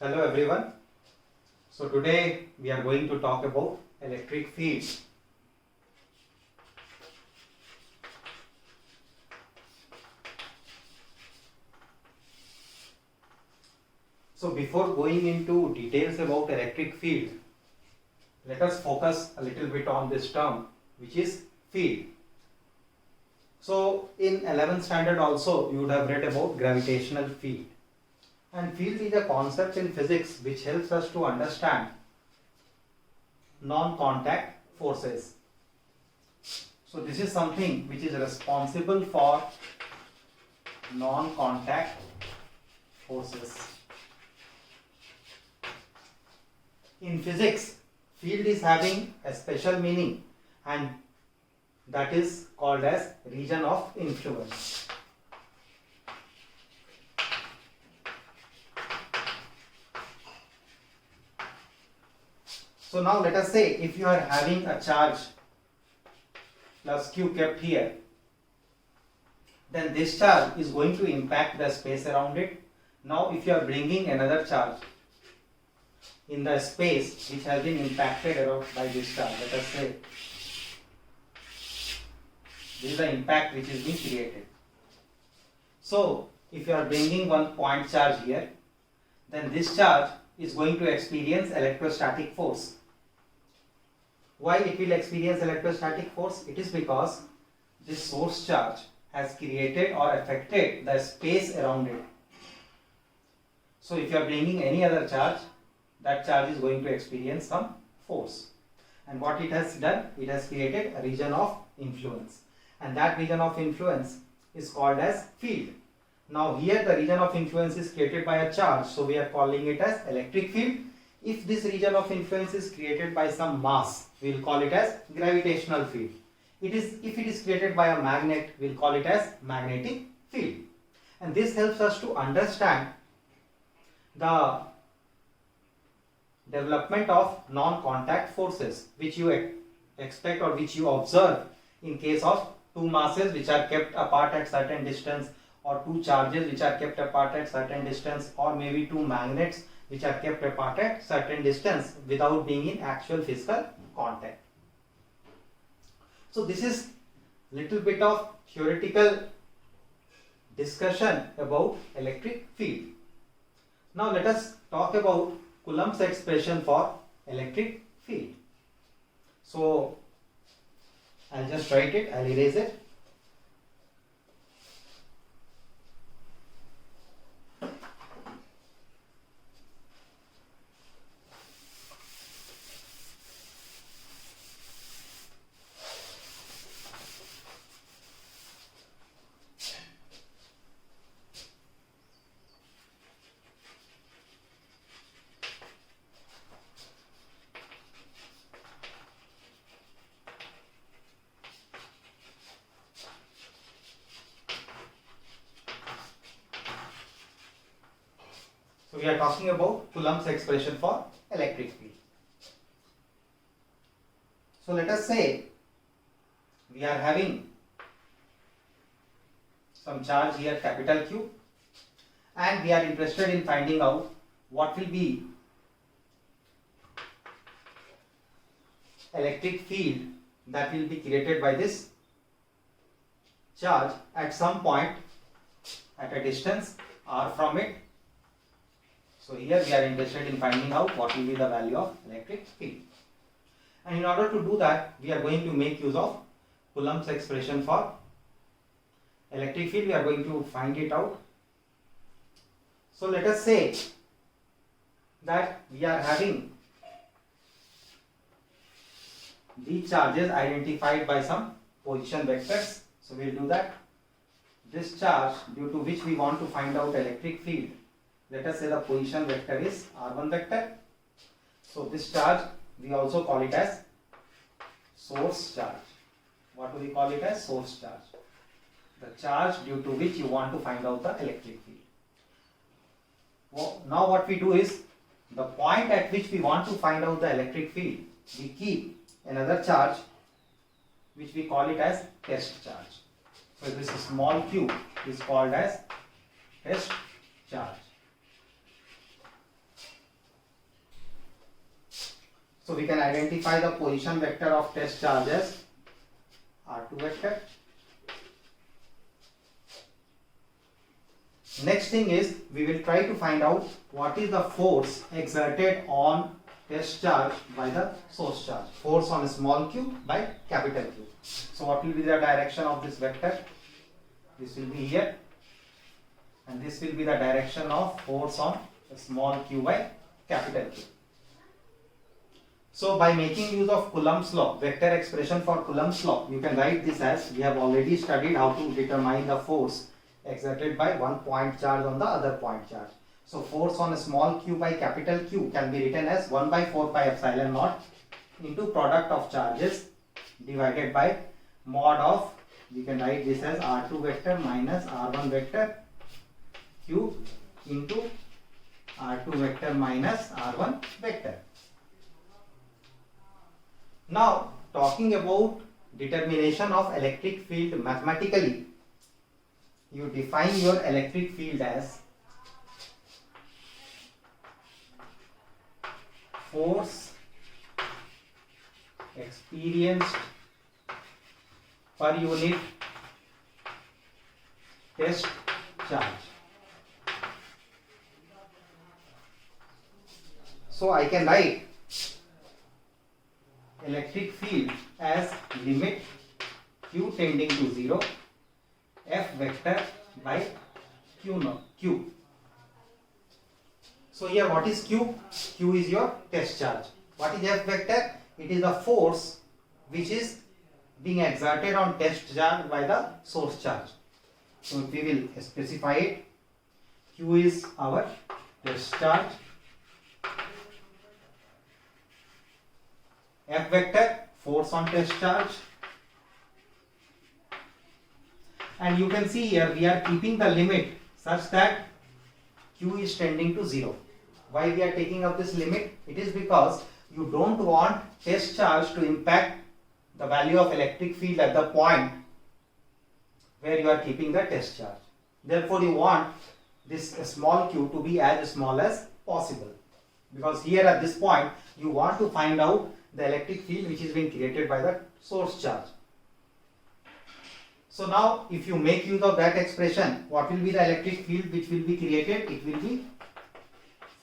Hello everyone. So today we are going to talk about electric field. So before going into details about electric field, let us focus a little bit on this term which is field. So in 11th standard also you would have read about gravitational field. And field is a concept in physics which helps us to understand non-contact forces. So this is something which is responsible for non-contact forces. In physics, field is having a special meaning and that is called as region of influence. So now let us say if you are having a charge plus q kept here, then this charge is going to impact the space around it. Now if you are bringing another charge in the space which has been impacted around by this charge, let us say this is the impact which is being created. So if you are bringing one point charge here, then this charge is going to experience electrostatic force. Why it will experience electrostatic force? It is because this source charge has created or affected the space around it. So if you are bringing any other charge, that charge is going to experience some force. And what it has done, it has created a region of influence. And that region of influence is called as field. Now here the region of influence is created by a charge, so we are calling it as electric field. If this region of influence is created by some mass, we will call it as gravitational field. If it is created by a magnet, we will call it as magnetic field. And this helps us to understand the development of non-contact forces which you expect or which you observe in case of two masses which are kept apart at certain distance, or two charges which are kept apart at certain distance, or maybe two magnets which are kept apart at certain distance without being in actual physical contact. So this is little bit of theoretical discussion about electric field. Now let us talk about Coulomb's expression for electric field. So I'll just write it, I'll erase it. So we are talking about Coulomb's expression for electric field. So let us say we are having some charge here, capital Q, and we are interested in finding out what will be electric field that will be created by this charge at some point at a distance r from it. So here we are interested in finding out what will be the value of electric field. And in order to do that, we are going to make use of Coulomb's expression for electric field. We are going to find it out. So let us say that we are having these charges identified by some position vectors. So we will do that. This charge due to which we want to find out electric field, let us say the position vector is r1 vector. So this charge we also call it as source charge. What do we call it as? Source charge. The charge due to which you want to find out the electric field. Well, now what we do is, the point at which we want to find out the electric field, we keep another charge which we call it as test charge. So this small q is called as test charge. So we can identify the position vector of test charge as R2 vector. Next thing is we will try to find out what is the force exerted on test charge by the source charge. Force on small q by capital Q. So what will be the direction of this vector? This will be here, and this will be the direction of force on small q by capital Q. So by making use of Coulomb's law, vector expression for Coulomb's law, you can write this as, we have already studied how to determine the force exerted by one point charge on the other point charge. So force on a small q by capital Q can be written as 1 by 4 pi epsilon naught into product of charges divided by mod of, we can write this as R2 vector minus R1 vector Q into R2 vector minus R1 vector. Now talking about determination of electric field mathematically, you define your electric field as force experienced per unit test charge. So I can write electric field as limit q tending to 0 F vector by Q. So here what is Q? Q is your test charge. What is F vector? It is the force which is being exerted on test charge by the source charge. So we will specify it. Q is our test charge. F vector, force on test charge. And you can see here we are keeping the limit such that Q is tending to 0. Why we are taking up this limit? It is because you don't want test charge to impact the value of electric field at the point where you are keeping the test charge. Therefore you want this small q to be as small as possible, because here at this point you want to find out the electric field which is being created by the source charge. So now if you make use of that expression, what will be the electric field which will be created? It will be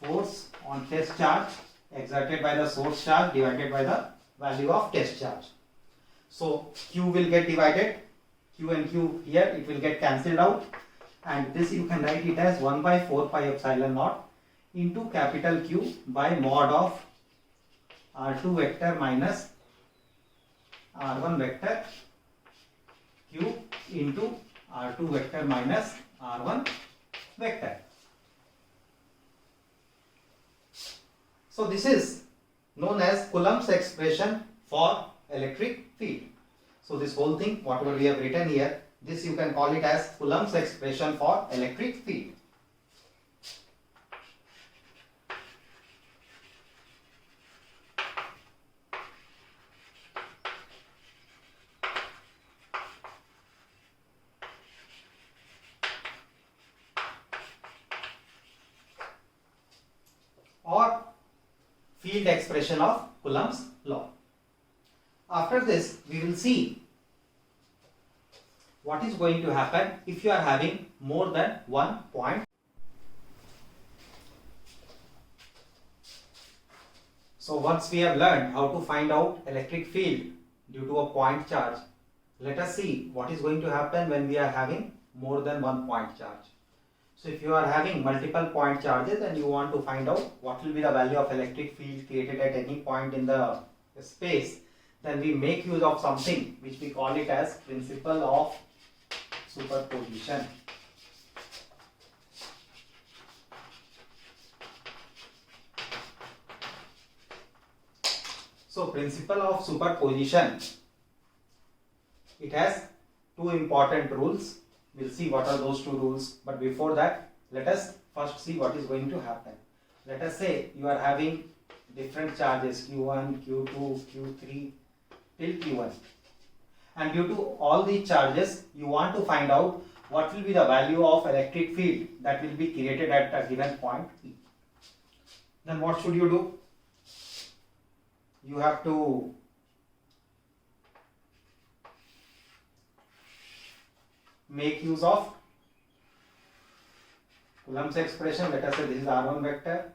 force on test charge exerted by the source charge divided by the value of test charge. So Q will get divided, Q and Q here, it will get cancelled out, and this you can write it as 1 by 4 pi epsilon naught into capital Q by mod of R2 vector minus R1 vector Q into R2 vector minus R1 vector. So this is known as Coulomb's expression for electric field. So this whole thing, whatever we have written here, this you can call it as Coulomb's expression for electric field. Or field expression of Coulomb's law. After this, we will see what is going to happen if you are having more than one point. So once we have learned how to find out electric field due to a point charge, let us see what is going to happen when we are having more than one point charge. So if you are having multiple point charges and you want to find out what will be the value of electric field created at any point in the space, then we make use of something which we call it as principle of superposition. So principle of superposition, it has two important rules. We'll see what are those two rules, but before that, let us first see what is going to happen. Let us say you are having different charges Q1, Q2, Q3 till Q1, and due to all these charges you want to find out what will be the value of electric field that will be created at a given point P. Then what should you do? you have to make use of Coulomb's expression. Let us say this is R1 vector,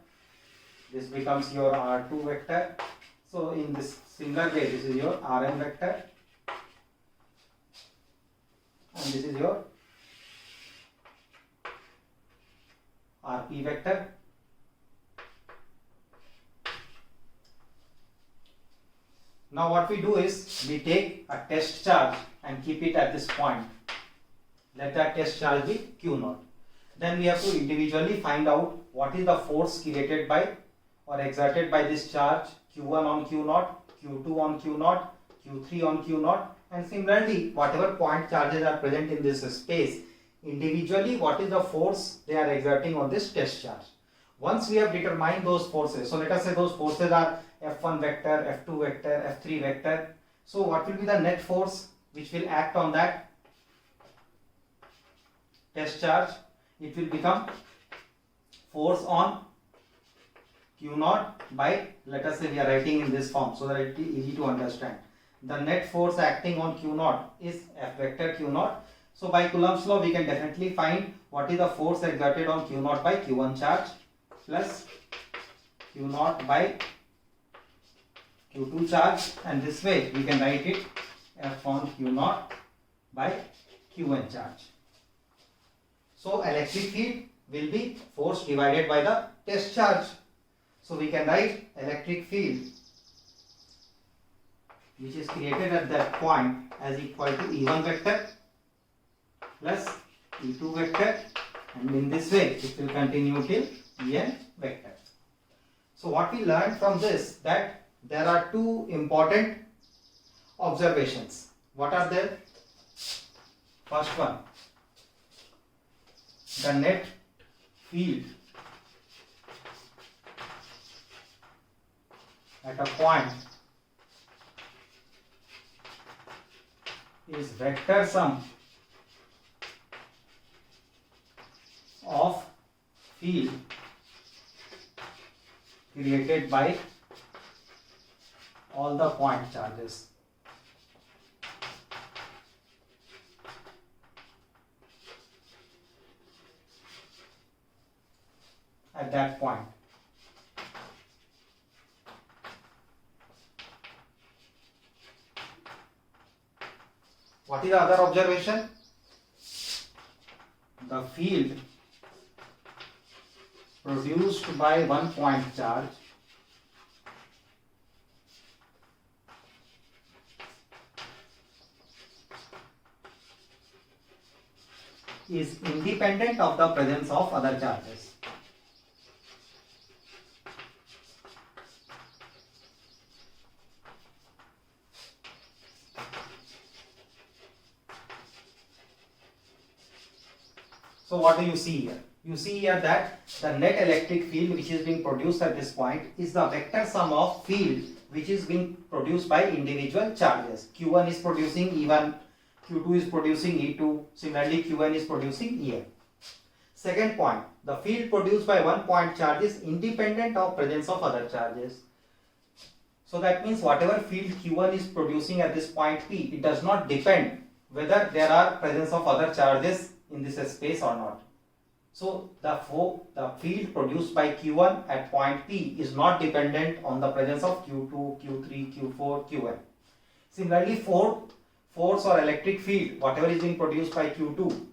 this becomes your R2 vector. So in this similar way, this is your Rn vector and this is your Rp vector. Now what we do is we take a test charge and keep it at this point. Let that test charge be Q0. Then we have to individually find out what is the force created by or exerted by this charge Q1 on Q0, Q2 on Q0, Q3 on Q0, and similarly whatever point charges are present in this space, individually what is the force they are exerting on this test charge. Once we have determined those forces, so let us say those forces are F1 vector, F2 vector, F3 vector. So what will be the net force which will act on that test charge? It will become force on Q0 by, let us say we are writing in this form so that it is easy to understand. The net force acting on Q0 is F vector Q0. So by Coulomb's law we can definitely find what is the force exerted on Q0 by Q1 charge plus Q0 by Q2 charge, and this way we can write it F on Q0 by Qn charge. So electric field will be force divided by the test charge. So we can write electric field which is created at that point as equal to E1 vector plus E2 vector, and in this way it will continue till En vector. So what we learned from this, that there are two important observations. What are they? First one, the net field at a point is vector sum of field created by all the point charges. At that point. What is the other observation? The field produced by one point charge is independent of the presence of other charges. So what do you see here? You see here that the net electric field which is being produced at this point is the vector sum of field which is being produced by individual charges. Q1 is producing E1, Q2 is producing E2, similarly Qn is producing En. Second point, the field produced by one point charge is independent of presence of other charges. So that means whatever field Q1 is producing at this point P, it does not depend whether there are presence of other charges in this space or not. So the field produced by Q1 at point P is not dependent on the presence of Q2, Q3, Q4, Qn. Similarly, force or electric field, whatever is being produced by Q2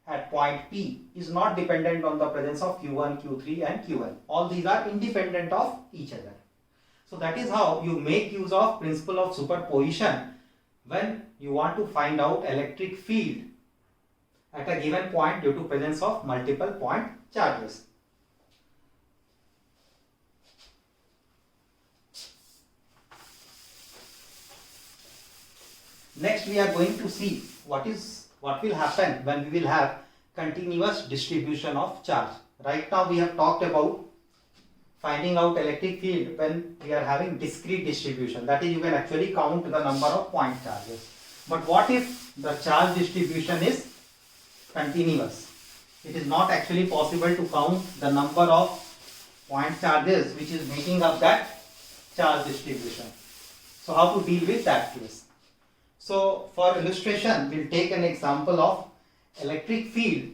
at point P, is not dependent on the presence of Q1, Q3 and Qn. All these are independent of each other. So that is how you make use of principle of superposition when you want to find out electric field at a given point due to presence of multiple point charges. Next we are going to see what will happen when we will have continuous distribution of charge. Right now we have talked about finding out electric field when we are having discrete distribution, that is you can actually count the number of point charges. But what if the charge distribution is continuous? It is not actually possible to count the number of point charges which is making up that charge distribution. So how to deal with that case? So for illustration, we'll take an example of electric field.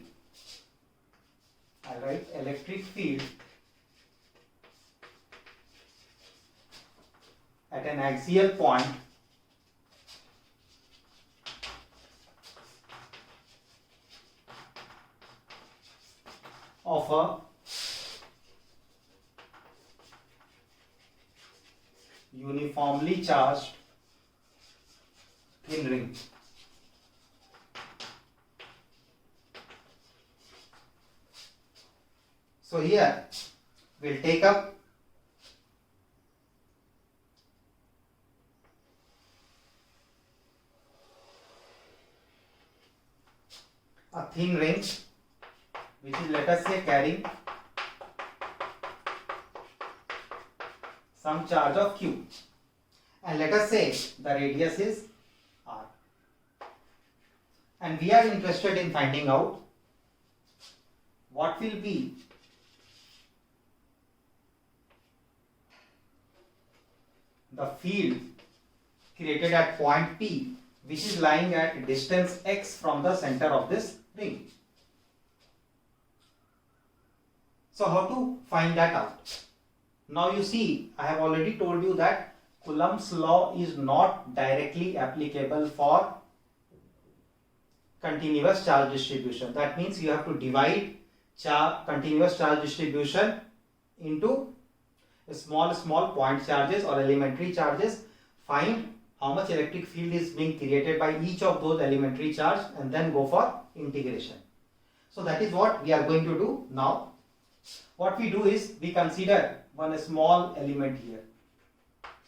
I'll write electric field at an axial point of a uniformly charged thin ring. So here we'll take up a thin ring which is, let us say, carrying some charge of Q, and let us say the radius is R, and we are interested in finding out what will be the field created at point P, which is lying at distance x from the center of this ring. So how to find that out? Now you see, I have already told you that Coulomb's law is not directly applicable for continuous charge distribution. That means you have to divide continuous charge distribution into small point charges or elementary charges. Find how much electric field is being created by each of those elementary charge and then go for integration. So that is what we are going to do now. What we do is we consider one small element here.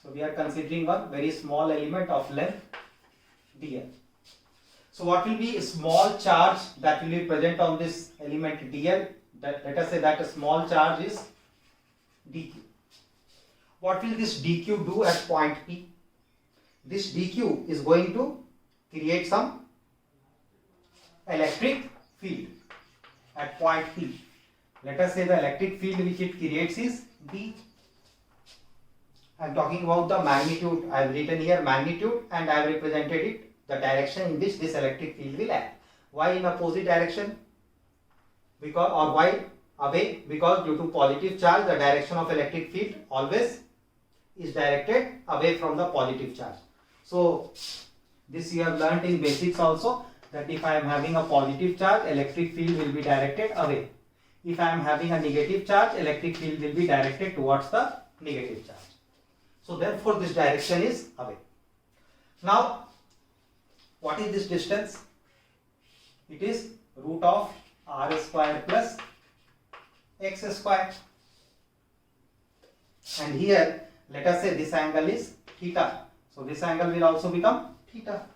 So we are considering one very small element of length dl. So what will be a small charge that will be present on this element dl? That, let us say that a small charge is dq. What will this dq do at point P? This dq is going to create some electric field at point P. Let us say the electric field which it creates is B. I am talking about the magnitude. I have written here magnitude and I have represented it, the direction in which this electric field will act. Why in opposite direction? Because, or why away? Because due to positive charge, the direction of electric field always is directed away from the positive charge. So this you have learnt in basics also, that if I am having a positive charge, electric field will be directed away. If I am having a negative charge, electric field will be directed towards the negative charge. So therefore this direction is away. Now what is this distance? It is root of r square plus x square. And here let us say this angle is theta. So this angle will also become theta.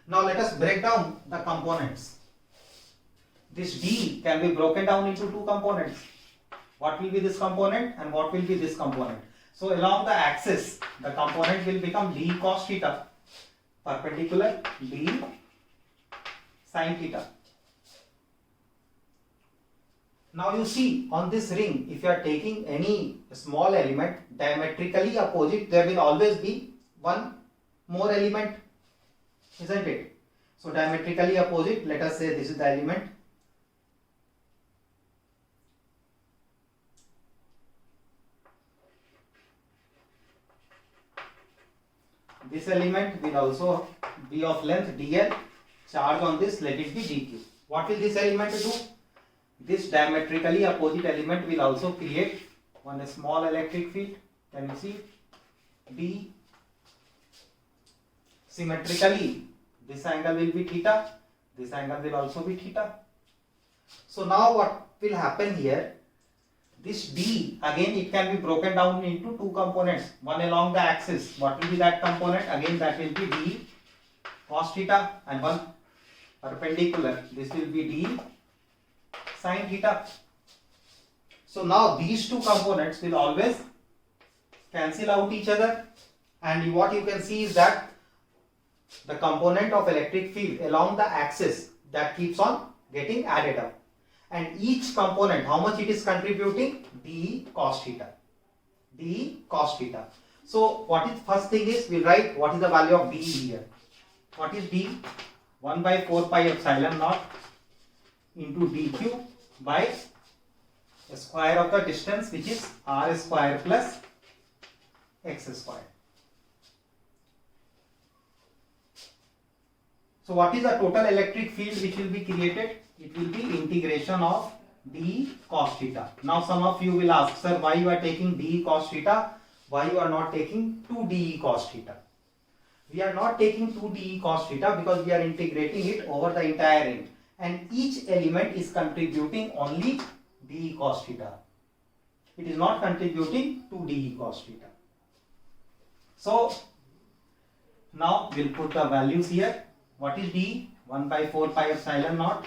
Now let us break down the components. This d can be broken down into two components. What will be this component and what will be this component? So along the axis, the component will become d cos theta, perpendicular d sin theta. Now you see on this ring, if you are taking any small element diametrically opposite, there will always be one more element, isn't it? So diametrically opposite, let us say this is the element. This element will also be of length dl, charge on this, let it be dq. What will this element do? This diametrically opposite element will also create one small electric field. Can you see? D. Symmetrically, this angle will be theta, this angle will also be theta. So now what will happen here? This d, again it can be broken down into two components. One along the axis. What will be that component? Again that will be d cos theta, and one perpendicular. This will be d sin theta. So now these two components will always cancel out each other, and what you can see is that the component of electric field along the axis, that keeps on getting added up, and each component, how much it is contributing? D cos theta. dE cos theta. So what is first thing is we'll write what is the value of dE here. What is dE? 1 by 4 pi epsilon naught into dq by the square of the distance, which is r square plus x square. So what is the total electric field which will be created? It will be integration of dE cos theta. Now some of you will ask, sir, why you are taking dE cos theta? Why you are not taking 2 dE cos theta? We are not taking 2 dE cos theta because we are integrating it over the entire ring, and each element is contributing only dE cos theta. It is not contributing 2 dE cos theta. So now we'll put the values here. What is dE? 1 by 4 pi epsilon naught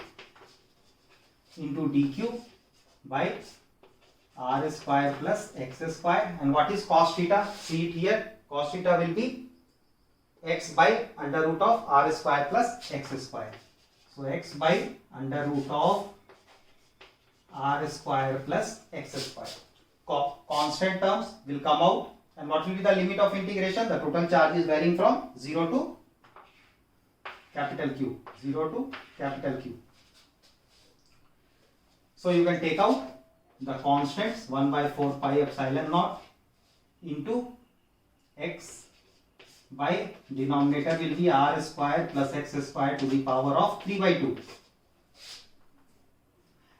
into dq by r square plus x square. And what is cos theta? See it here. Cos theta will be x by under root of r square plus x square. So x by under root of r square plus x square. Constant terms will come out. And what will be the limit of integration? The total charge is varying from 0 to capital Q. 0 to capital Q. So you can take out the constants 1 by 4 pi epsilon naught into x by denominator will be r square plus x square to the power of 3 by 2.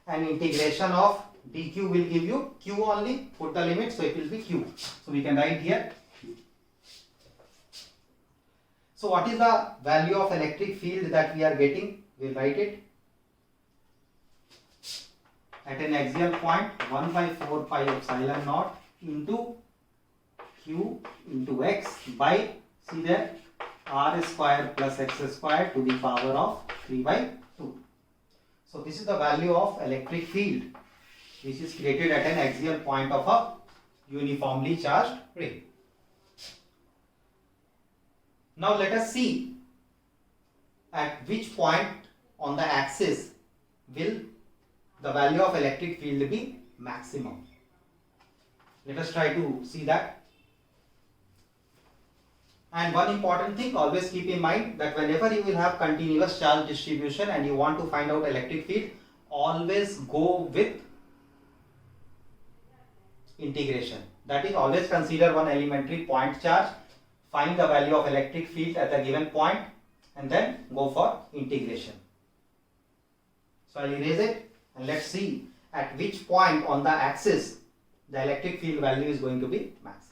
And integration of dq will give you q only, put the limit, so it will be q. So we can write here q. So what is the value of electric field that we are getting? We'll write it. At an axial point, 1 by 4 pi epsilon naught into q into x by, see there, r square plus x square to the power of 3 by 2. So this is the value of electric field which is created at an axial point of a uniformly charged ring. Now let us see at which point on the axis will the value of electric field be maximum. Let us try to see that. And one important thing, always keep in mind that whenever you will have continuous charge distribution and you want to find out electric field, always go with integration. That is, always consider one elementary point charge, find the value of electric field at a given point, and then go for integration. So I'll erase it and let's see at which point on the axis the electric field value is going to be maximum.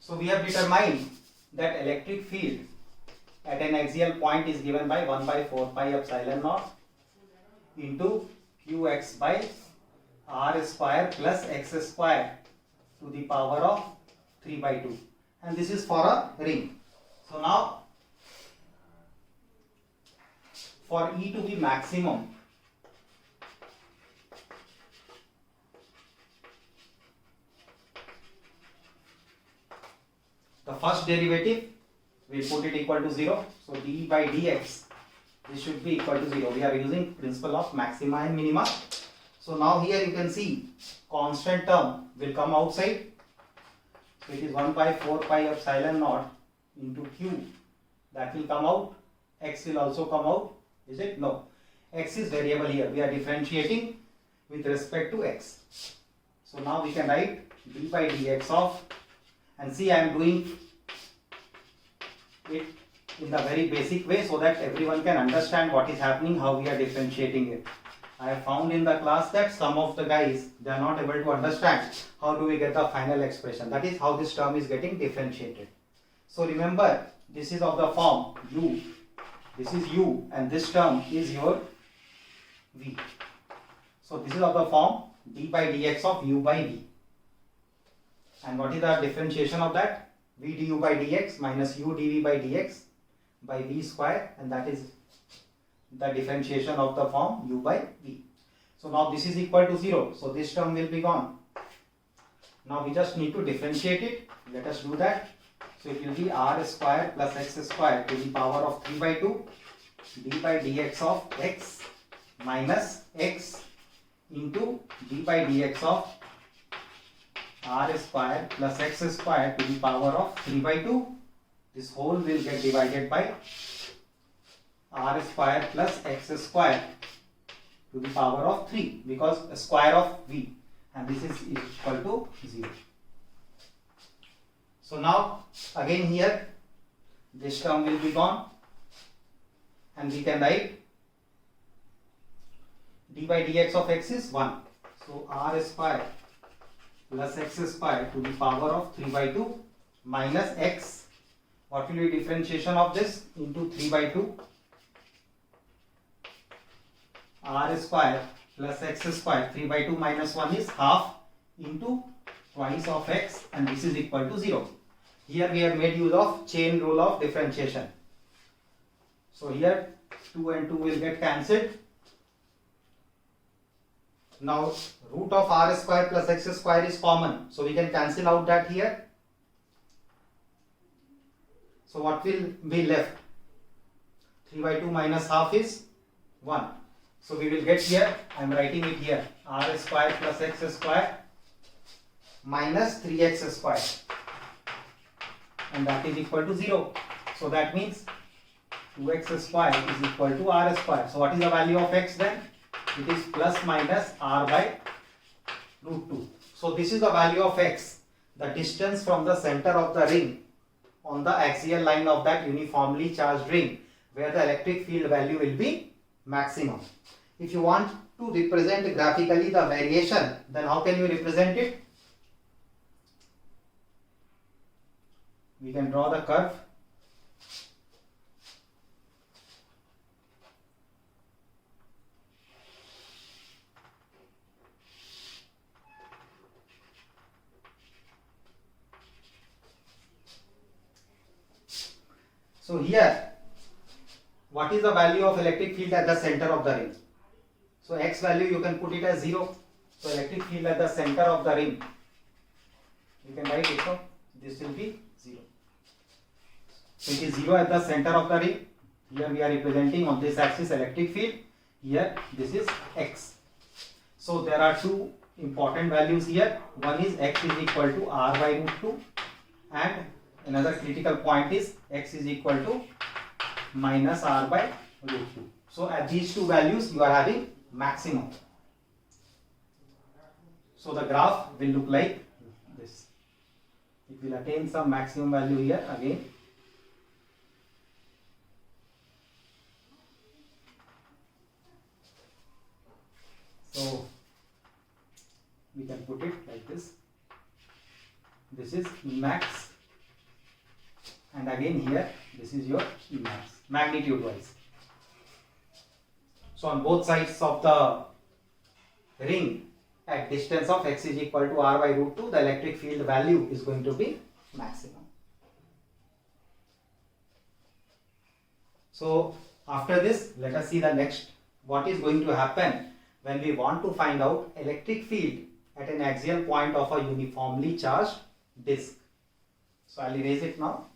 So we have determined that electric field at an axial point is given by 1 by 4 pi epsilon naught into qx by r square plus x square to the power of 3 by 2. And this is for a ring. So now for E to be maximum, the first derivative, we put it equal to 0. So d by dx, this should be equal to 0. We are using principle of maxima and minima. So now here you can see constant term will come outside. So it is 1 by 4 pi epsilon naught into q. That will come out. X will also come out. Is it? No. X is variable here. We are differentiating with respect to x. So now we can write d by dx of, and see I am doing it in the very basic way so that everyone can understand what is happening, how we are differentiating it. I have found in the class that some of the guys, they are not able to understand how do we get the final expression. That is how this term is getting differentiated. So remember, this is of the form u, this is u, and this term is your v. So this is of the form d by dx of u by v. And what is the differentiation of that? V du by dx minus u dv by dx by v square, and that is the differentiation of the form u by v. So now this is equal to 0. So this term will be gone. Now we just need to differentiate it. Let us do that. So it will be r square plus x square to the power of 3 by 2 d by dx of x minus x into d by dx of r square plus x square to the power of 3 by 2. This whole will get divided by r square plus x square to the power of 3, because square of v, and this is equal to 0. So now again here this term will be gone, and we can write d by dx of x is 1. So r square plus x square to the power of 3 by 2 minus x. What will be differentiation of this? Into 3 by 2 r square plus x square. 3 by 2 minus 1 is half into twice of x, and this is equal to 0. Here we have made use of chain rule of differentiation. So here 2 and 2 will get cancelled. Now root of r square plus x square is common, so we can cancel out that here. So what will be left? 3 by 2 minus half is 1. So we will get here, I am writing it here, r square plus x square minus 3x square, and that is equal to 0. So that means 2x square is equal to r square. So what is the value of x then? It is plus minus r by root 2. So this is the value of x, the distance from the center of the ring on the axial line of that uniformly charged ring, where the electric field value will be maximum. If you want to represent graphically the variation, then how can you represent it? We can draw the curve. So here, what is the value of electric field at the center of the ring? So x value you can put it as 0. So electric field at the center of the ring, you can write it, so this will be 0. So it is 0 at the center of the ring. Here we are representing on this axis electric field. Here this is x. So there are two important values here. One is x is equal to r by root 2, and another critical point is x is equal to minus r by root 2. So at these two values you are having maximum. So the graph will look like this. It will attain some maximum value here again. So we can put it like this. This is Emax, and again here this is your Emax, magnitude wise. So on both sides of the ring, at distance of x is equal to r by root 2, the electric field value is going to be maximum. So after this, let us see the next, what is going to happen when we want to find out electric field at an axial point of a uniformly charged disk. So I will erase it now.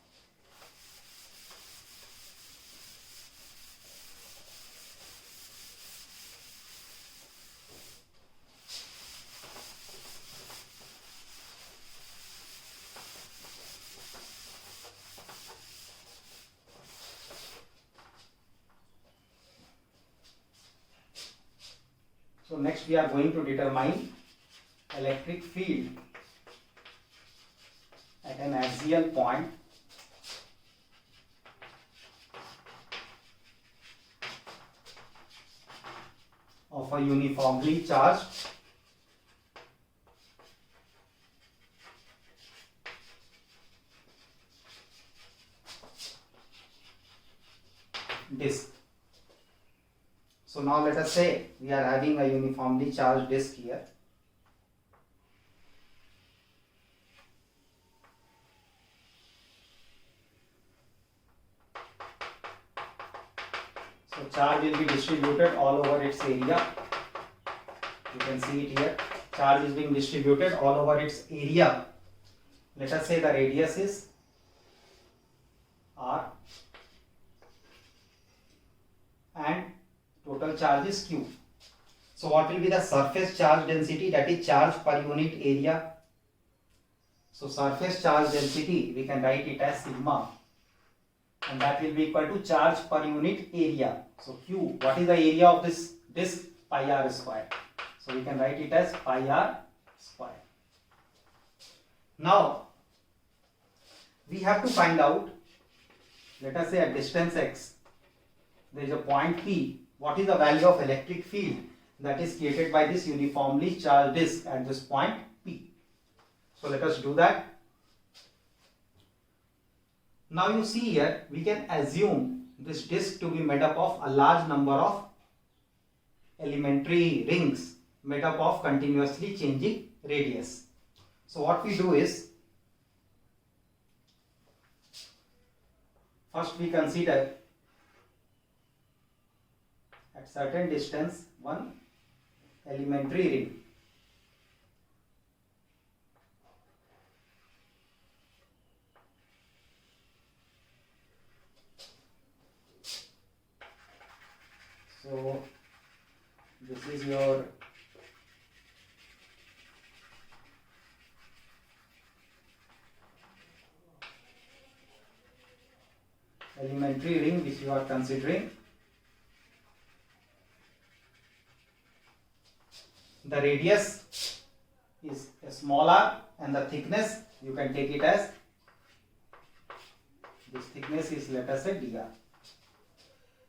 So next we are going to determine electric field at an axial point of a uniformly charged disk. So now let us say we are having a uniformly charged disk here. So charge will be distributed all over its area. You can see it here. Charge is being distributed all over its area. Let us say the radius is R and total charge is Q. So what will be the surface charge density, that is charge per unit area? So surface charge density we can write it as sigma, and that will be equal to charge per unit area. So Q, what is the area of this disk? Pi r square. So we can write it as pi r square. Now we have to find out, let us say at distance x there is a point P, what is the value of electric field that is created by this uniformly charged disk at this point P. So let us do that. Now you see here, we can assume this disk to be made up of a large number of elementary rings made up of continuously changing radius. So what we do is, first we consider at certain distance one elementary ring. So this is your elementary ring which you are considering. The radius is a small r and the thickness you can take it as, this thickness is, let us say, dr.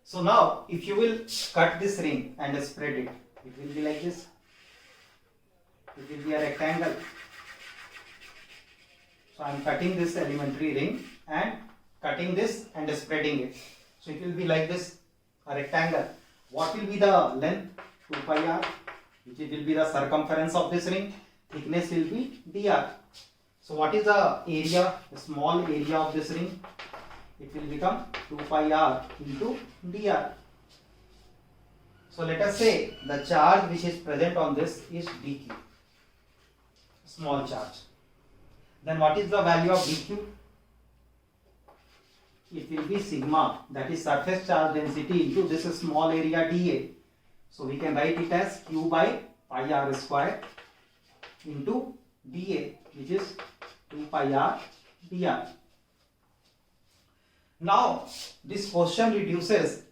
So now if you will cut this ring and spread it, it will be like this. It will be a rectangle. So I am cutting this elementary ring and cutting this and spreading it. So it will be like this, a rectangle. What will be the length? 2 pi r, which will be the circumference of this ring. Thickness will be dr. So what is the area, the small area of this ring? It will become 2 pi r into dr. So let us say the charge which is present on this is dq, small charge. Then what is the value of dq? It will be sigma, that is surface charge density into this small area dA. So we can write it as q by pi r square into dA, which is 2 pi r dr. Now this question reduces.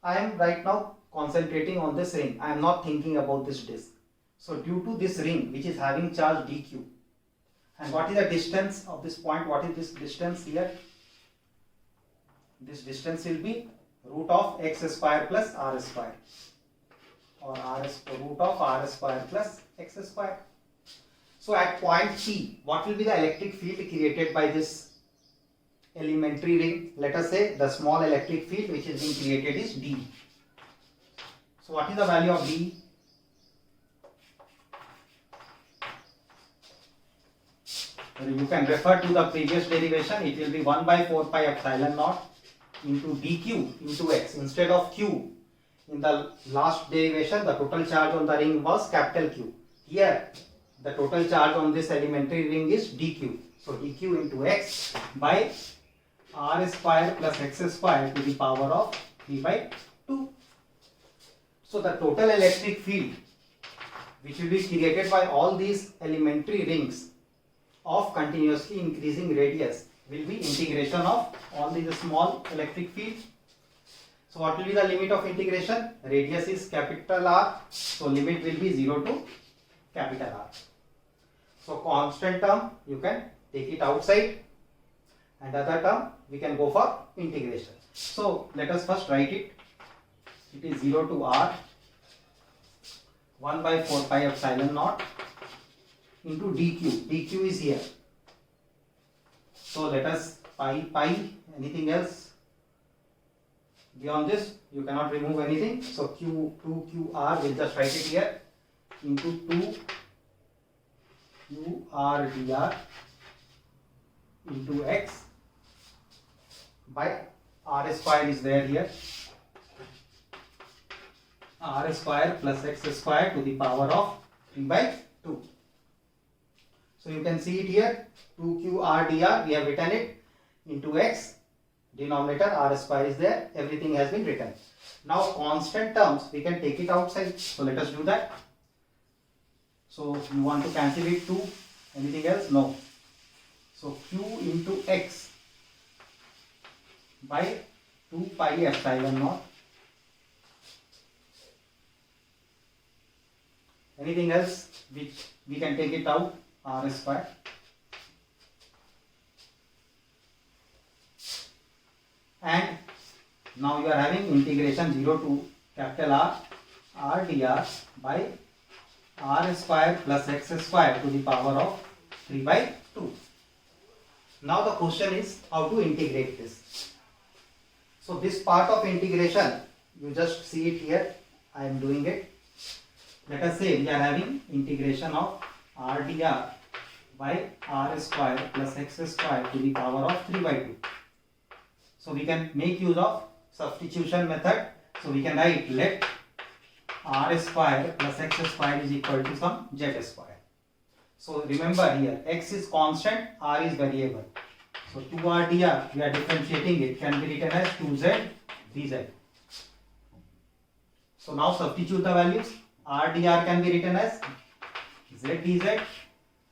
I am right now concentrating on this ring. I am not thinking about this disk. So due to this ring which is having charge dq, and what is the distance of this point? What is this distance here? This distance will be root of x square plus r square, or root of r square plus x square. So at point P, what will be the electric field created by this elementary ring? Let us say the small electric field which is being created is D. So what is the value of D? You can refer to the previous derivation. It will be 1 by 4 pi epsilon naught into dq into x. Instead of q, in the last derivation the total charge on the ring was capital Q. Here the total charge on this elementary ring is dq. So dq into x by r square plus x square to the power of 3 by 2. So the total electric field which will be created by all these elementary rings of continuously increasing radius will be integration of all these small electric fields. So what will be the limit of integration? Radius is capital R, so limit will be 0 to capital R. So constant term you can take it outside, and other term we can go for integration. So let us first write it. It is 0 to R 1 by 4 pi epsilon naught into dq. dq is here. So let us pi, anything else? Beyond this, you cannot remove anything. So Q2QR, we'll just write it here, into 2QRdr into X by R square is there here. R square plus X square to the power of 3 by 2. So you can see it here, 2QRdr, we have written it into X, denominator R square is there, everything has been written. Now constant terms, we can take it outside, so let us do that. So you want to cancel it to anything else? No. So Q into X by 2 pi epsilon naught. Anything else which we can take it out? R square. And now you are having integration 0 to capital R dr by R square plus X square to the power of 3 by 2. Now the question is how to integrate this. So this part of integration, you just see it here, I am doing it. Let us say we are having integration of R dr by R square plus X square to the power of 3 by 2. So we can make use of substitution method. So we can write let R square plus X square is equal to some Z square. So remember here X is constant, R is variable. So 2R dr, we are differentiating it, can be written as 2Z dz. So now substitute the values. R dr can be written as Z dz.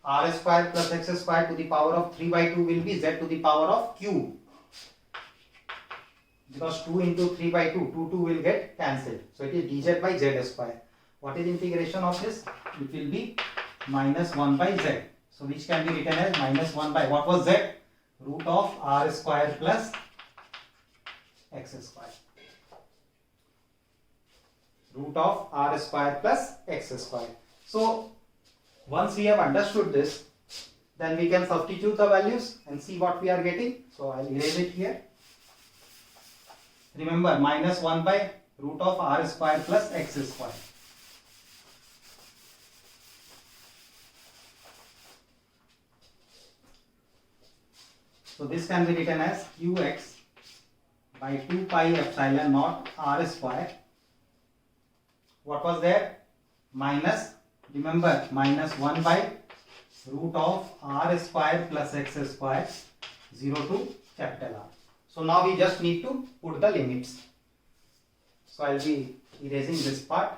R square plus X square to the power of 3 by 2 will be Z to the power of Q. Because 2 into 3 by 2, 2 will get cancelled. So it is dz by Z square. What is integration of this? It will be minus 1 by Z. So which can be written as minus 1 by, what was Z? Root of R square plus X square. Root of R square plus X square. So once we have understood this, then we can substitute the values and see what we are getting. So I will erase it here. Remember minus 1 by root of R square plus X square. So this can be written as Qx by 2 pi epsilon naught R square. What was there? Minus, remember minus 1 by root of R square plus X square 0 to capital R. So now we just need to put the limits. So I will be erasing this part.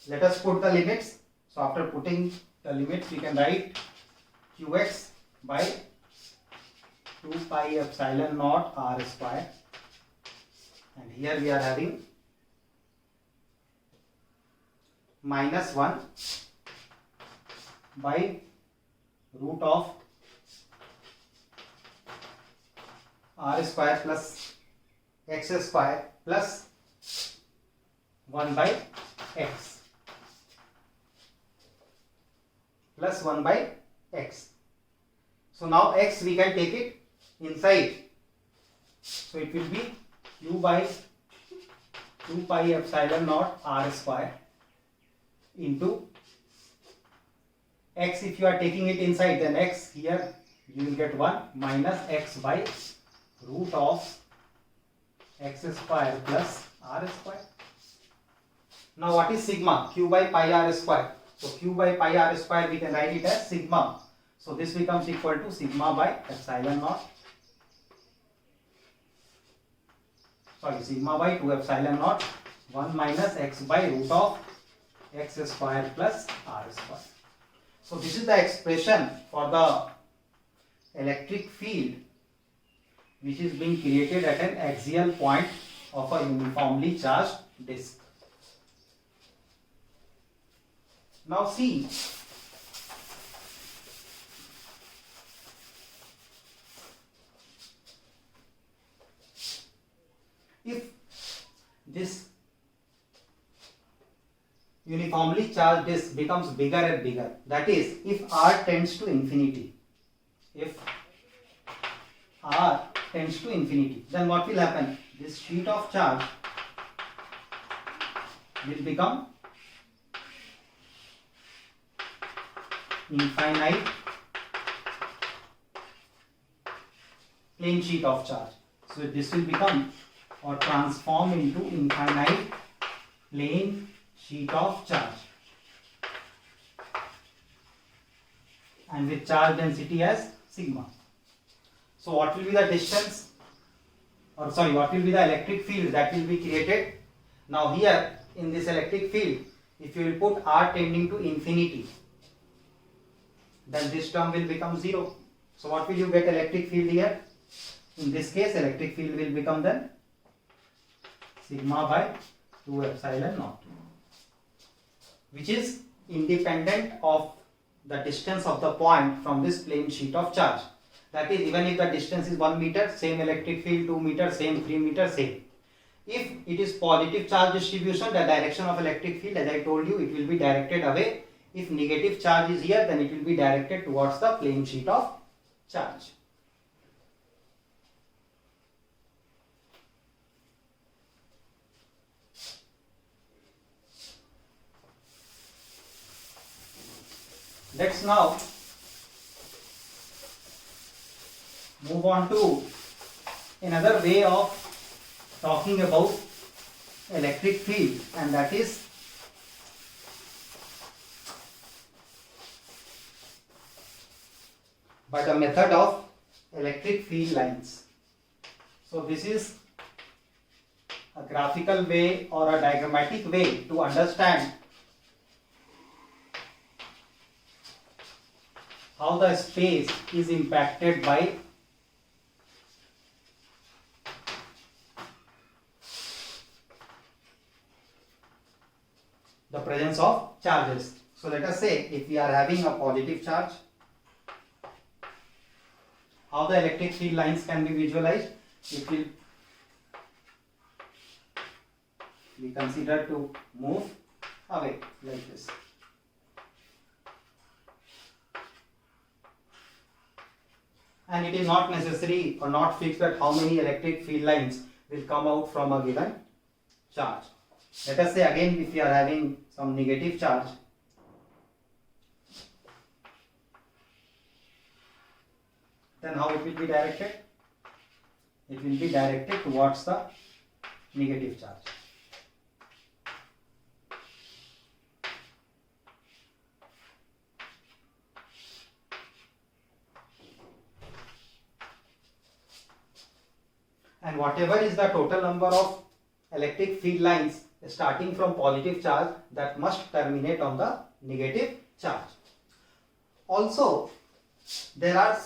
Let us put the limits. So after putting the limits, we can write Qx by 2 pi epsilon naught R square. And here we are having minus 1 by root of R square plus X square plus 1 by X plus 1 by X. So now X we can take it inside. So it will be Q by 2 pi epsilon naught R square into X. If you are taking it inside, then X here you will get 1 minus X by root of X square plus R square. Now what is sigma? Q by pi R square. So Q by pi R square we can write it as sigma. So this becomes equal to sigma by epsilon naught. Sorry, sigma by 2 epsilon naught 1 minus X by root of X square plus R square. So this is the expression for the electric field which is being created at an axial point of a uniformly charged disk. Now see, if this charge disk becomes bigger and bigger, that is, if R tends to infinity, if R tends to infinity, then what will happen? This sheet of charge will become infinite plane sheet of charge. So this will become or transform into infinite plane sheet of charge, and with charge density as sigma. So what will be the distance, or sorry, what will be the electric field that will be created? Now here in this electric field, if you will put R tending to infinity, then this term will become 0. So what will you get electric field here? In this case, electric field will become then sigma by 2 epsilon naught, which is independent of the distance of the point from this plane sheet of charge. That is, even if the distance is 1 meter, same electric field, 2 meter, same, 3 meter, same. If it is positive charge distribution, the direction of electric field, as I told you, it will be directed away. If negative charge is here, then it will be directed towards the plane sheet of charge. Let's now move on to another way of talking about electric field, and that is by the method of electric field lines. So this is a graphical way or a diagrammatic way to understand how the space is impacted by the presence of charges. So let us say if we are having a positive charge, how the electric field lines can be visualized? It will be considered to move away like this. And it is not necessary or not fixed that how many electric field lines will come out from a given charge. Let us say again, if we are having some negative charge, then how it will be directed? It will be directed towards the negative charge. And whatever is the total number of electric field lines starting from positive charge, that must terminate on the negative charge. Also, there are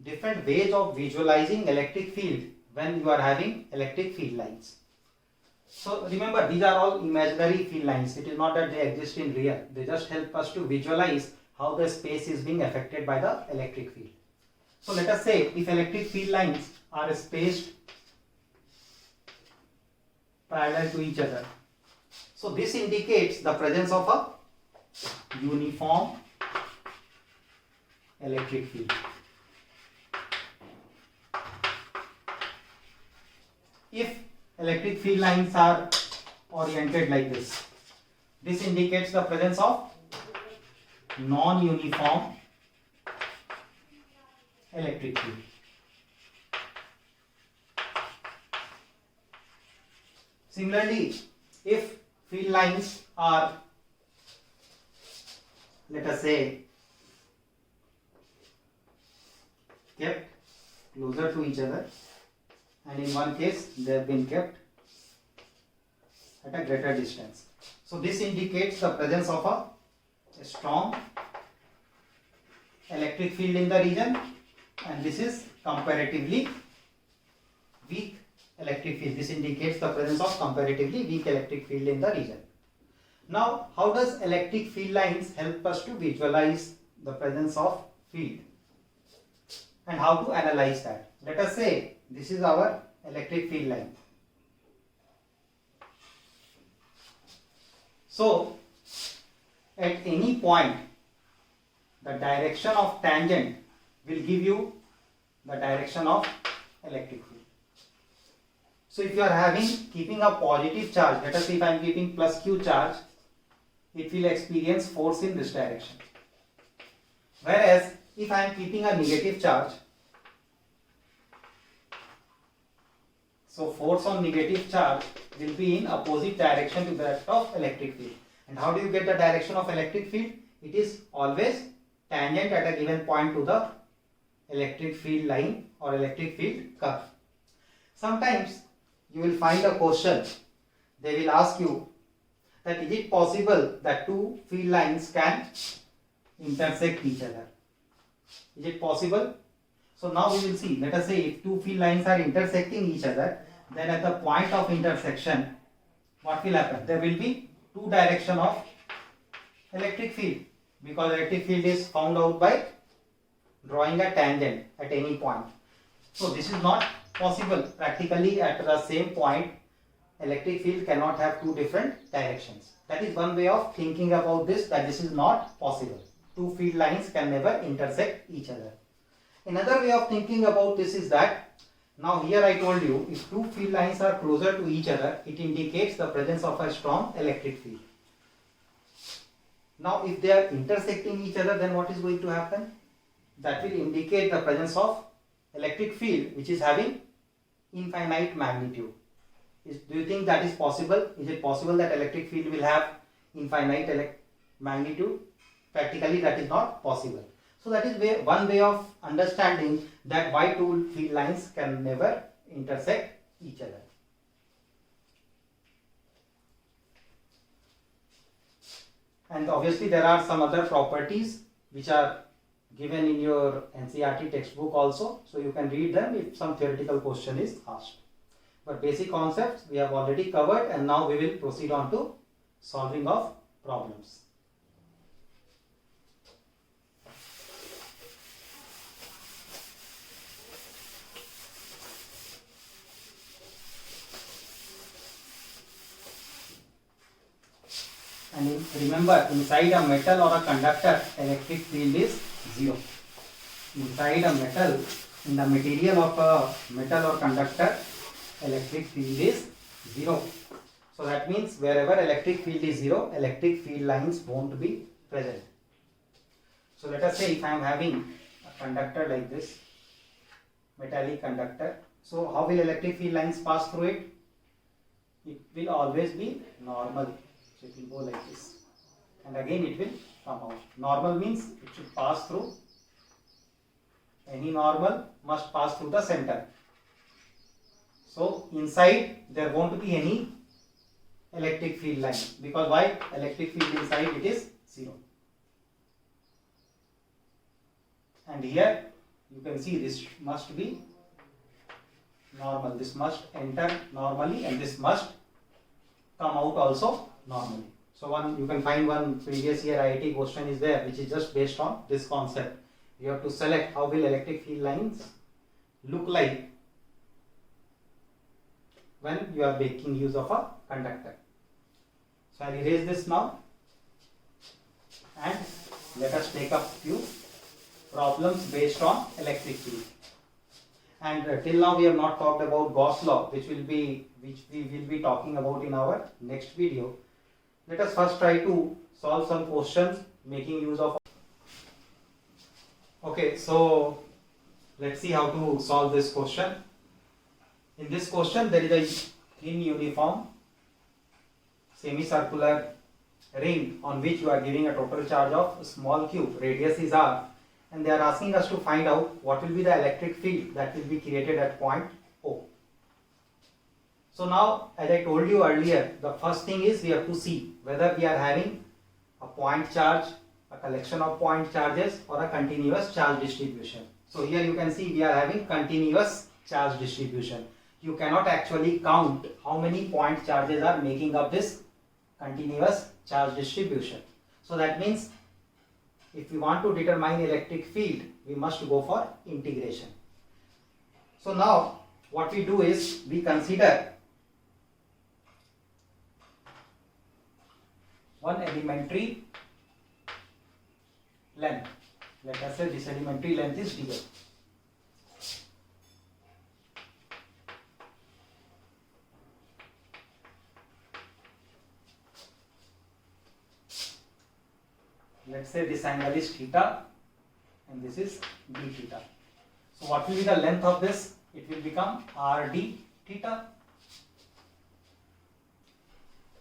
different ways of visualizing electric field when you are having electric field lines. So remember, these are all imaginary field lines. It is not that they exist in real. They just help us to visualize how the space is being affected by the electric field. So let us say if electric field lines are spaced parallel to each other, so this indicates the presence of a uniform electric field. If electric field lines are oriented like this, this indicates the presence of non-uniform electric field. Similarly, if field lines are, let us say, kept closer to each other, and in one case they have been kept at a greater distance, so this indicates the presence of a strong electric field in the region, and this is comparatively weak electric field. This indicates the presence of comparatively weak electric field in the region. Now, how does electric field lines help us to visualize the presence of field, and how to analyze that? Let us say this is our electric field line. So at any point the direction of tangent will give you the direction of electric field. So if you are keeping a positive charge, let us say if I am keeping plus q charge, it will experience force in this direction. Whereas if I am keeping a negative charge, so force on negative charge will be in opposite direction to that of electric field. And how do you get the direction of electric field? It is always tangent at a given point to the electric field line or electric field curve. Sometimes you will find a question, they will ask you that is it possible that two field lines can intersect each other? Is it possible? So now we will see, let us say if two field lines are intersecting each other, then at the point of intersection, what will happen? There will be two direction of electric field, because electric field is found out by drawing a tangent at any point. So this is not possible. Practically at the same point, electric field cannot have two different directions. That is one way of thinking about this, that this is not possible. Two field lines can never intersect each other. Another way of thinking about this is that, now here I told you, if two field lines are closer to each other, it indicates the presence of a strong electric field. Now if they are intersecting each other, then what is going to happen? That will indicate the presence of electric field which is having infinite magnitude. Do you think that is possible? Is it possible that electric field will have infinite magnitude? Practically that is not possible. So that is one way of understanding that why two field lines can never intersect each other. And obviously there are some other properties which are given in your NCERT textbook also, so you can read them if some theoretical question is asked. But basic concepts we have already covered, and now we will proceed on to solving of problems. And remember, inside a metal or a conductor, electric field is 0. Inside a metal, in the material of a metal or conductor, electric field is 0. So that means wherever electric field is 0, electric field lines won't be present. So let us say if I am having a conductor like this, metallic conductor, so how will electric field lines pass through it? It will always be normal. So it will go like this, and again it will come out. Normal means it should pass through, any normal must pass through the center. So inside there won't be any electric field line, because why? Electric field inside it is 0. And here you can see this must be normal, this must enter normally, and this must come out also normally. So you can find one previous year IIT question is there, which is just based on this concept. You have to select how will electric field lines look like when you are making use of a conductor. So I will erase this now, and let us take up few problems based on electric field. And till now we have not talked about Gauss law, which we will be talking about in our next video. Let us first try to solve some questions making use of. Okay, so let's see how to solve this question. In this question, there is a thin uniform semicircular ring on which you are giving a total charge of small q, radius is r, and they are asking us to find out what will be the electric field that will be created at point O. So now, as I told you earlier, the first thing is we have to see whether we are having a point charge, a collection of point charges, or a continuous charge distribution. So here you can see we are having continuous charge distribution. You cannot actually count how many point charges are making up this continuous charge distribution. So that means if we want to determine electric field, we must go for integration. So now what we do is we consider one elementary length. Let us say this elementary length is dl. Let's say this angle is theta and this is d theta. So what will be the length of this? It will become rd theta.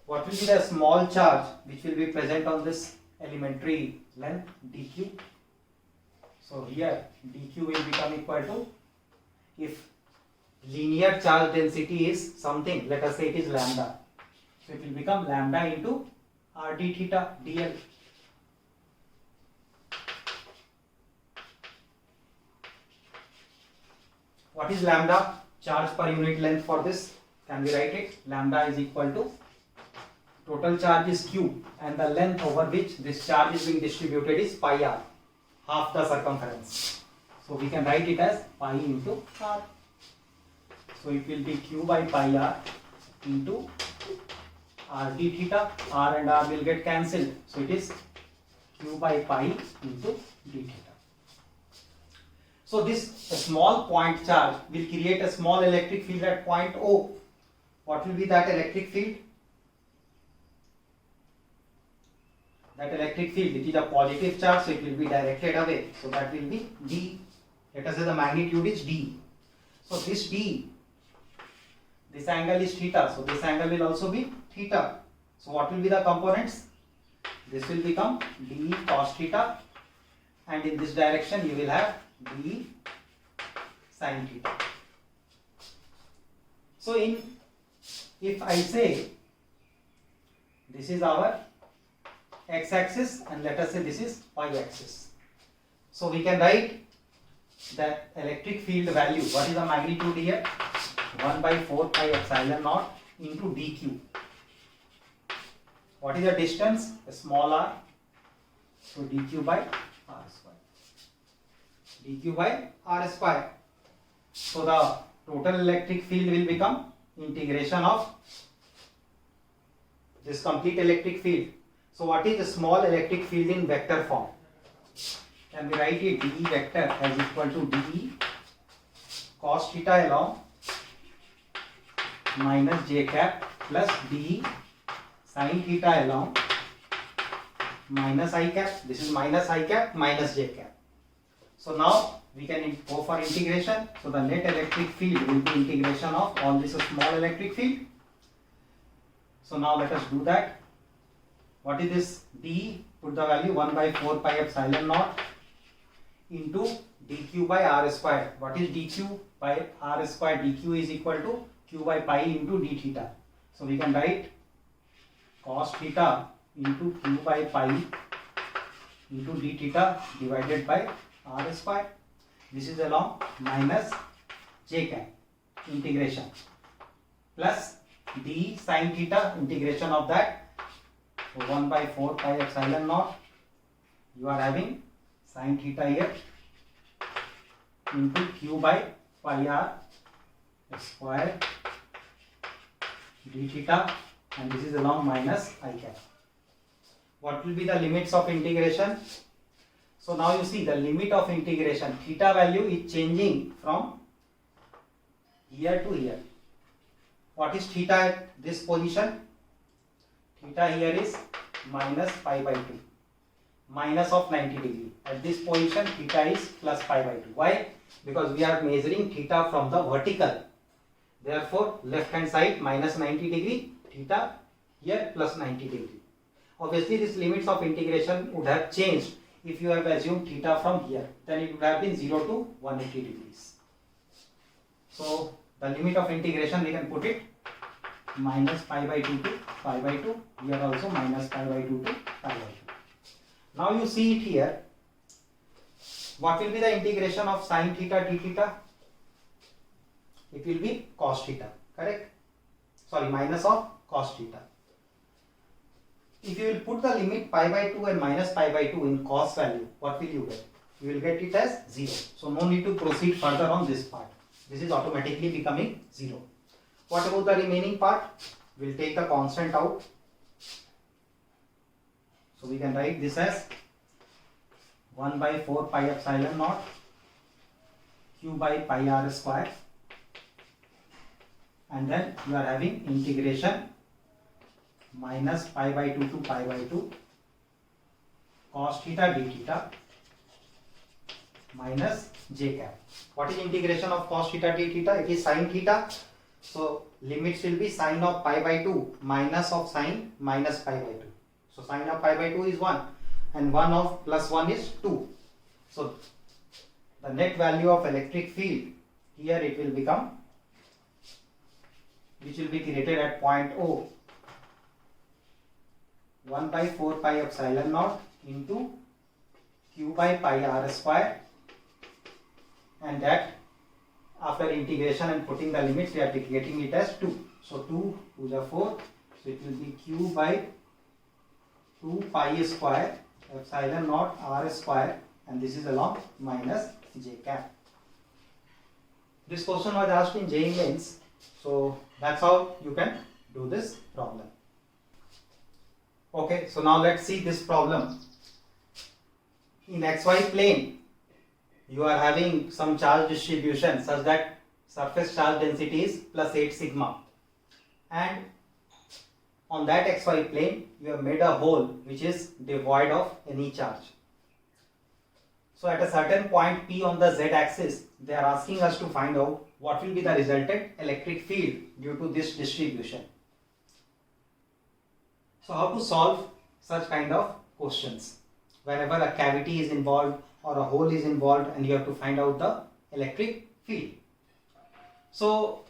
What will be the small charge which will be present on this elementary length? dq. So here dq will become equal to, if linear charge density is something, let us say it is lambda, so it will become lambda into rd theta dl. What is lambda? Charge per unit length for this. Can we write it? Lambda is equal to total charge is q and the length over which this charge is being distributed is pi r, half the circumference. So we can write it as pi into r. So it will be q by pi r into r d theta. R and r will get cancelled. So it is q by pi into d theta. So this small point charge will create a small electric field at point O. What will be that electric field? That electric field, it is a positive charge, so it will be directed away. So that will be d. Let us say the magnitude is d. So this d, this angle is theta. So this angle will also be theta. So what will be the components? This will become d cos theta, and in this direction you will have d sin theta. So if I say this is our x-axis and let us say this is y-axis, so we can write that electric field value. What is the magnitude here? 1 by 4 pi epsilon naught into dq. What is the distance? A small r. So dq by r square. dq by r square. So the total electric field will become integration of this complete electric field. So what is the small electric field in vector form? Can we write it? dE vector as equal to dE cos theta along minus j cap plus dE sin theta along minus I cap. This is minus I cap minus j cap. So now we can go for integration. So the net electric field will be integration of all this small electric field. So now let us do that. What is this? d, put the value 1 by 4 pi epsilon naught into dq by r square. What is dq by r square? dq is equal to q by pi into d theta. So we can write cos theta into q by pi into d theta divided by r square. This is along minus j cap integration plus d sin theta integration of that. So 1 by 4 pi epsilon naught, you are having sin theta here into q by pi r square d theta, and this is along minus I cap. What will be the limits of integration? So now you see the limit of integration, theta value is changing from here to here. What is theta at this position? Theta here is minus pi by 2, minus of 90 degree. At this position theta is plus pi by 2. Why? Because we are measuring theta from the vertical. Therefore left hand side minus 90 degree, theta here plus 90 degree. Obviously this limits of integration would have changed if you have assumed theta from here. Then it would have been 0 to 180 degrees. So the limit of integration we can put it minus pi by 2 to pi by 2. Here also minus pi by 2 to pi by 2. Now you see it here. What will be the integration of sin theta d theta? It will be cos theta, correct? Sorry, minus of cos theta. If you will put the limit pi by 2 and minus pi by 2 in cos value, what will you get? You will get it as 0. So no need to proceed further on this part. This is automatically becoming 0. What about the remaining part? We will take the constant out. So we can write this as 1 by 4 pi epsilon naught q by pi r square, and then you are having integration minus pi by 2 to pi by 2 cos theta d theta minus j cap. What is integration of cos theta d theta? It is sin theta. So limits will be sine of pi by 2 minus of sine minus pi by 2. So sine of pi by 2 is 1 and 1 of plus 1 is 2. So the net value of electric field here, it will become, which will be created at point O, 1 by 4 pi epsilon naught into q by pi r square, and that after integration and putting the limits, we are getting it as 2. So 2 to the 4, so it will be q by 2 pi square epsilon naught r square, and this is along minus j cap. This question was asked in JEE Mains, so that's how you can do this problem. Okay, so now let's see this problem. In xy plane, you are having some charge distribution such that surface charge density is plus 8 sigma, and on that xy plane you have made a hole which is devoid of any charge. So at a certain point P on the z axis, they are asking us to find out what will be the resultant electric field due to this distribution. So how to solve such kind of questions? Whenever a cavity is involved or a hole is involved and you have to find out the electric field. So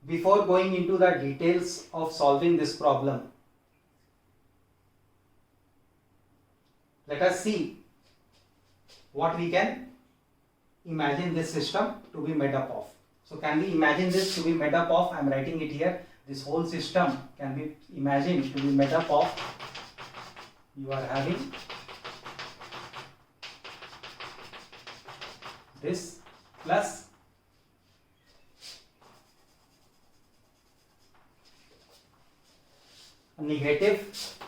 before going into the details of solving this problem, let us see what we can imagine this system to be made up of. So can we imagine this to be made up of? I am writing it here. This whole system can be imagined to be made up of, you are having this plus a negative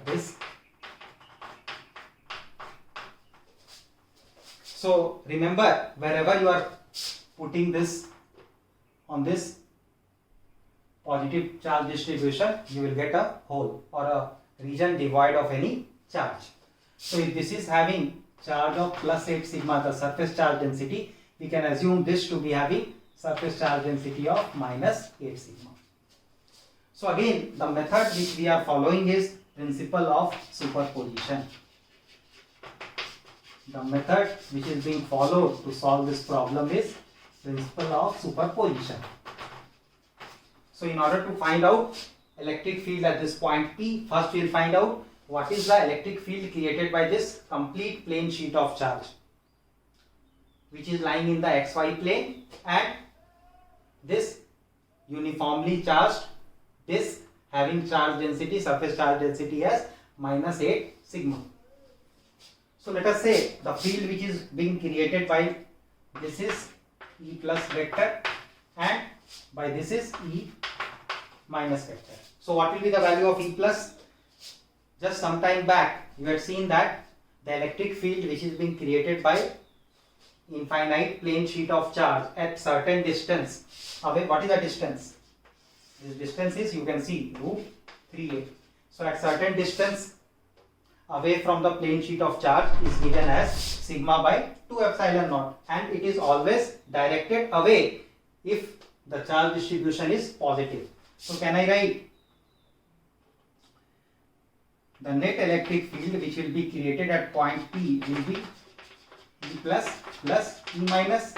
this. So remember, wherever you are putting this on this positive charge distribution, you will get a hole or a region devoid of any charge. So if this is having charge of plus 8 sigma, the surface charge density, we can assume this to be having surface charge density of minus 8 sigma. So again, the method which we are following is principle of superposition. The method which is being followed to solve this problem is principle of superposition. So in order to find out electric field at this point P, first we will find out what is the electric field created by this complete plane sheet of charge, which is lying in the xy plane, and this uniformly charged disk having charge density, surface charge density as minus 8 sigma. So let us say the field which is being created by this is E plus vector and by this is E minus vector. So what will be the value of E plus? Just some time back you had seen that the electric field which is being created by infinite plane sheet of charge at certain distance away. What is the distance? This distance is, you can see, root 3a. So at certain distance away from the plane sheet of charge is given as sigma by 2 epsilon naught, and it is always directed away if the charge distribution is positive. So can I write the net electric field which will be created at point P will be E plus E minus.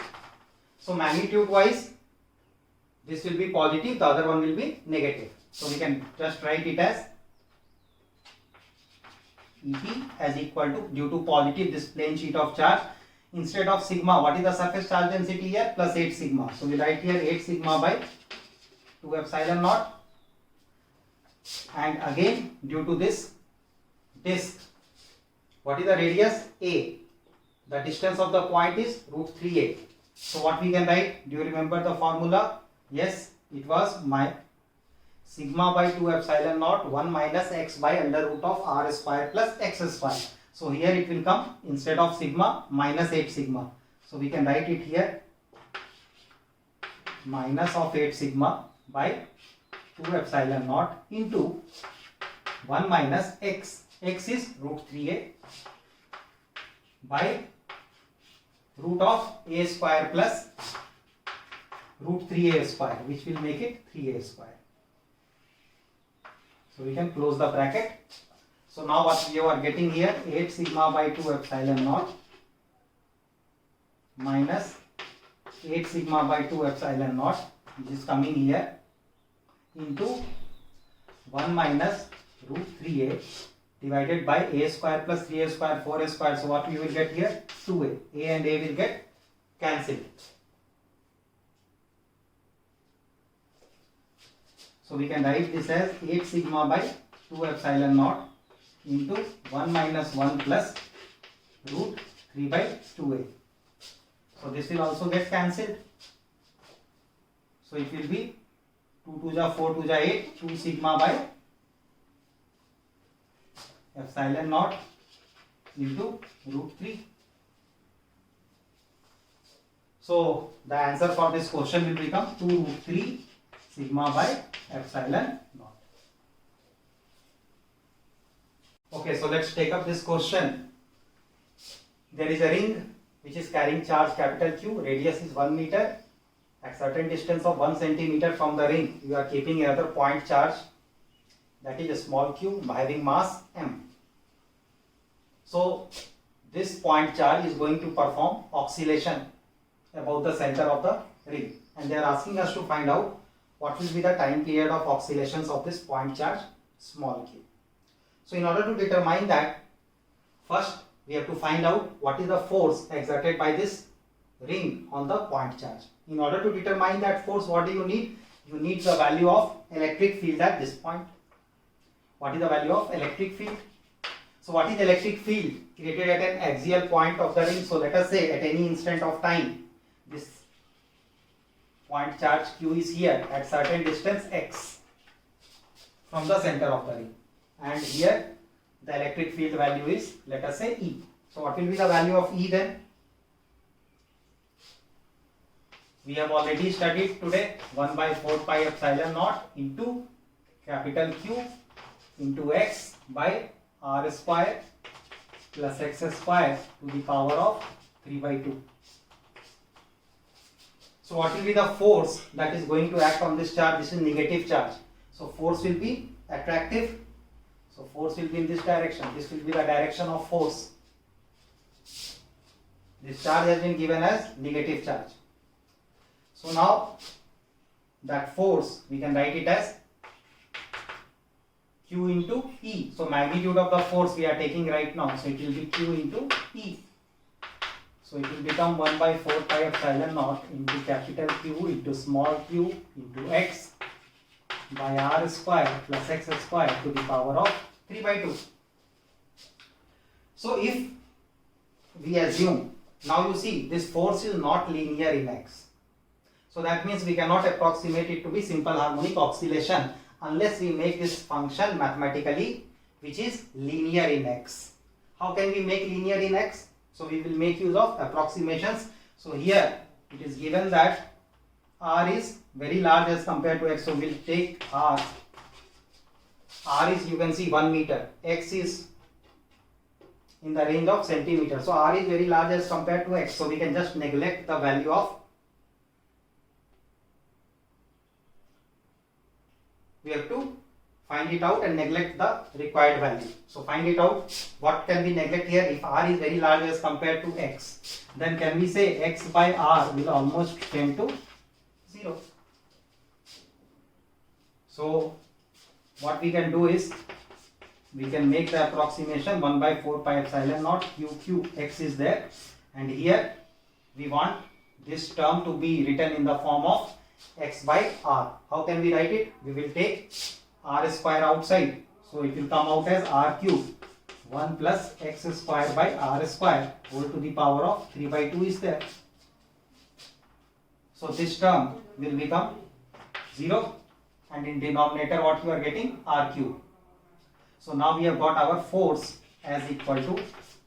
So magnitude wise this will be positive, the other one will be negative. So we can just write it as EP as equal to, due to positive this plane sheet of charge, instead of sigma, what is the surface charge density here? Plus 8 sigma. So we write here 8 sigma by 2 epsilon naught, and again due to this disk, what is the radius? A. The distance of the point is root 3a. So what we can write? Do you remember the formula? Yes, it was my sigma by 2 epsilon naught 1 minus x by under root of r square plus x square. So here it will come instead of sigma minus 8 sigma. So we can write it here minus of 8 sigma by 2 epsilon naught into 1 minus x. X is root 3a by root of a square plus root 3a square, which will make it 3a square. So we can close the bracket. So now what you are getting here, 8 sigma by 2 epsilon naught minus 8 sigma by 2 epsilon naught, which is coming here, into 1 minus root 3a divided by a square plus 3a square 4a square. So what we will get here? 2a. A and a will get cancelled. So we can write this as 8 sigma by 2 epsilon naught into 1 minus 1 plus root 3 by 2a. So this will also get cancelled. So it will be 2 to the 4 to the 8, 2 sigma by epsilon naught into root 3. So the answer for this question will become 2 root 3 sigma by epsilon naught. Okay, so let's take up this question. There is a ring which is carrying charge capital Q, radius is 1 meter. At certain distance of 1 centimeter from the ring, you are keeping another point charge, that is a small q having mass m. So this point charge is going to perform oscillation about the center of the ring, and they are asking us to find out what will be the time period of oscillations of this point charge small q. So in order to determine that, first we have to find out what is the force exerted by this ring on the point charge. In order to determine that force, what do you need? You need the value of electric field at this point. What is the value of electric field? So what is electric field created at an axial point of the ring? So let us say at any instant of time, this point charge Q is here at certain distance x from the center of the ring, and here the electric field value is, let us say, E. So what will be the value of E then? We have already studied today 1 by 4 pi epsilon naught into capital Q into x by r square plus x square to the power of 3 by 2. So what will be the force that is going to act on this charge? This is negative charge. So force will be attractive. So force will be in this direction. This will be the direction of force. This charge has been given as negative charge. So now that force, we can write it as Q into E. So magnitude of the force we are taking right now. So it will be Q into E. So it will become 1 by 4 pi epsilon naught into capital Q into small q into x by r square plus x square to the power of 3 by 2. So if we assume, now you see this force is not linear in x. So that means we cannot approximate it to be simple harmonic oscillation unless we make this function mathematically which is linear in x. How can we make linear in x? So we will make use of approximations. So here it is given that r is very large as compared to x. So we will take r. R is, you can see, 1 meter. X is in the range of centimeters. So r is very large as compared to x. So we can just neglect the value of, we have to find it out and neglect the required value. So find it out. What can we neglect here? If r is very large as compared to x, then can we say x by r will almost tend to 0. So what we can do is, we can make the approximation 1 by 4 pi epsilon naught q x is there, and here we want this term to be written in the form of x by r. How can we write it? We will take r square outside, so it will come out as r cube 1 plus x square by r square whole to the power of 3 by 2 is there. So this term will become 0, and in denominator what you are getting? R cube. So now we have got our force as equal to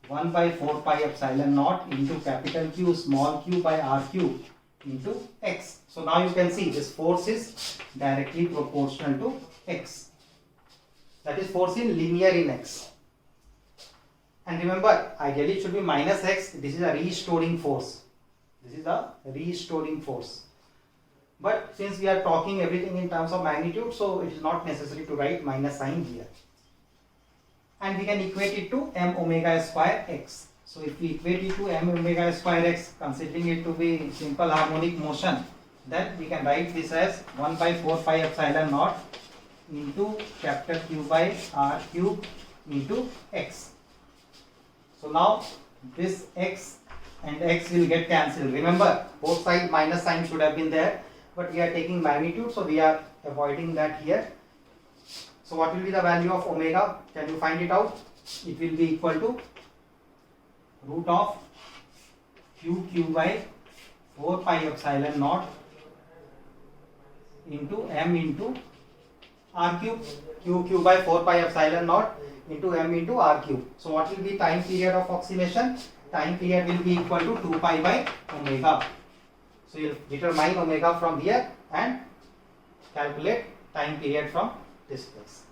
1 by 4 pi epsilon naught into capital Q small q by R cube into x. So now you can see this force is directly proportional to x. That is force in linear in x. And remember, ideally it should be minus x. This is a restoring force. This is a restoring force. But since we are talking everything in terms of magnitude, so it is not necessary to write minus sign here. And we can equate it to m omega square x. So if we equate it to m omega square x, considering it to be simple harmonic motion, then we can write this as 1 by 4 pi epsilon naught into capital Q by R cube into x. So now this x and x will get cancelled. Remember, both sides minus sign should have been there, but we are taking magnitude, so we are avoiding that here. So what will be the value of omega? Can you find it out? It will be equal to root of q by 4 pi epsilon naught into m into r cube. q by 4 pi epsilon naught into m into r cube. So what will be time period of oscillation? Time period will be equal to 2 pi by omega. So you will determine omega from here and calculate time period from this place.